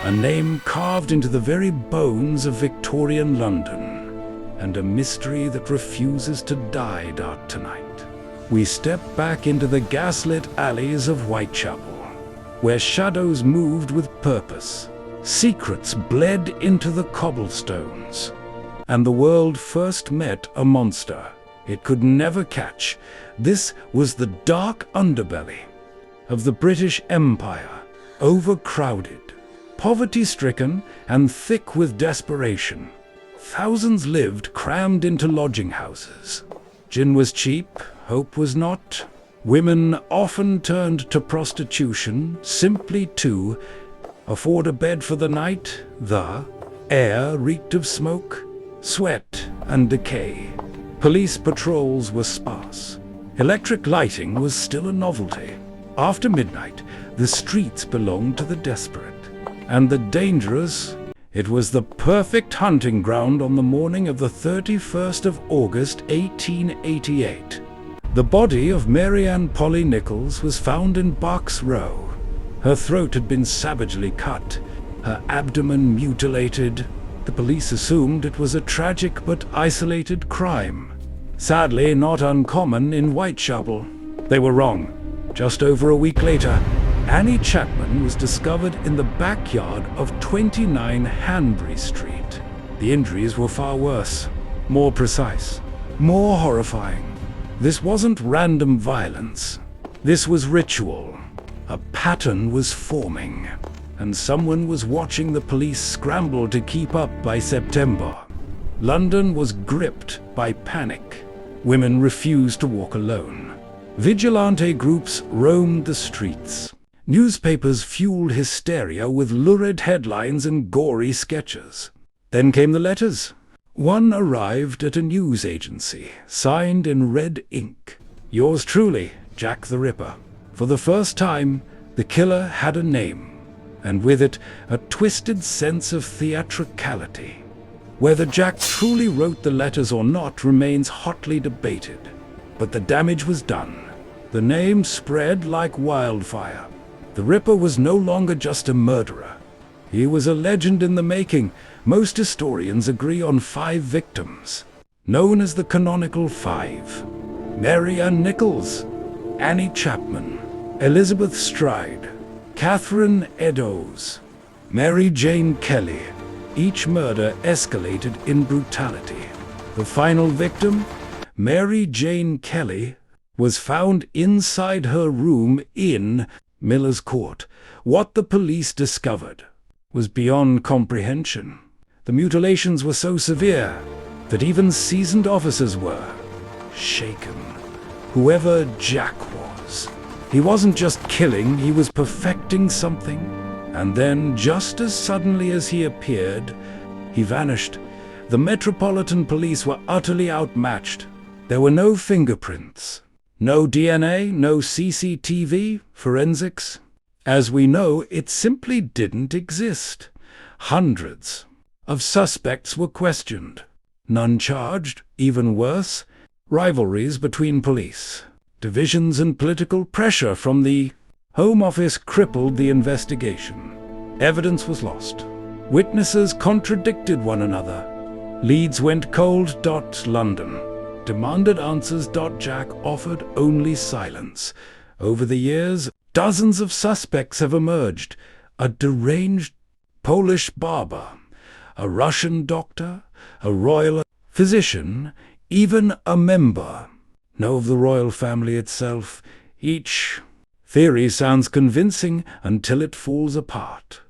A name carved into the very bones of Victorian London, and a mystery that refuses to die dark tonight. We step back into the gaslit alleys of Whitechapel, where shadows moved with purpose, secrets bled into the cobblestones, and the world first met a monster it could never catch. This was the dark underbelly of the British Empire, overcrowded, poverty-stricken, and thick with desperation. Thousands lived crammed into lodging houses. Gin was cheap, hope was not. Women often turned to prostitution simply to afford a bed for the night. The air reeked of smoke, sweat, and decay. Police patrols were sparse. Electric lighting was still a novelty. After midnight, the streets belonged to the desperate and the dangerous. It was the perfect hunting ground on the morning of the 31st of August, 1888. The body of Mary Ann Polly Nichols was found in Berks Row. Her throat had been savagely cut, her abdomen mutilated. The police assumed it was a tragic but isolated crime, sadly not uncommon in Whitechapel. They were wrong. Just over a week later, Annie Chapman was discovered in the backyard of 29 Hanbury Street. The injuries were far worse, more precise, more horrifying. This wasn't random violence. This was ritual. A pattern was forming, and someone was watching the police scramble to keep up. By September, London was gripped by panic. Women refused to walk alone. Vigilante groups roamed the streets. Newspapers fueled hysteria with lurid headlines and gory sketches. Then came the letters. One arrived at a news agency, signed in red ink. Yours truly, Jack the Ripper. For the first time, the killer had a name, and with it, a twisted sense of theatricality. Whether Jack truly wrote the letters or not remains hotly debated. But the damage was done. The name spread like wildfire. The Ripper was no longer just a murderer. He was a legend in the making. Most historians agree on 5 victims, known as the canonical 5. Mary Ann Nichols, Annie Chapman, Elizabeth Stride, Catherine Eddowes, Mary Jane Kelly. Each murder escalated in brutality. The final victim, Mary Jane Kelly, was found inside her room in Miller's Court. What the police discovered was beyond comprehension. The mutilations were so severe that even seasoned officers were shaken. Whoever Jack was, he wasn't just killing, he was perfecting something. And then, just as suddenly as he appeared, he vanished. The Metropolitan Police were utterly outmatched. There were no fingerprints, no DNA, no CCTV, forensics. As we know, it simply didn't exist. Hundreds of suspects were questioned, none charged. Even worse, rivalries between police, divisions and political pressure from the Home Office crippled the investigation. Evidence was lost. Witnesses contradicted one another. Leads went cold. London demanded answers. Jack offered only silence. Over the years, dozens of suspects have emerged. A deranged Polish barber, a Russian doctor, a royal physician, even a member of the royal family itself. Each theory sounds convincing until it falls apart.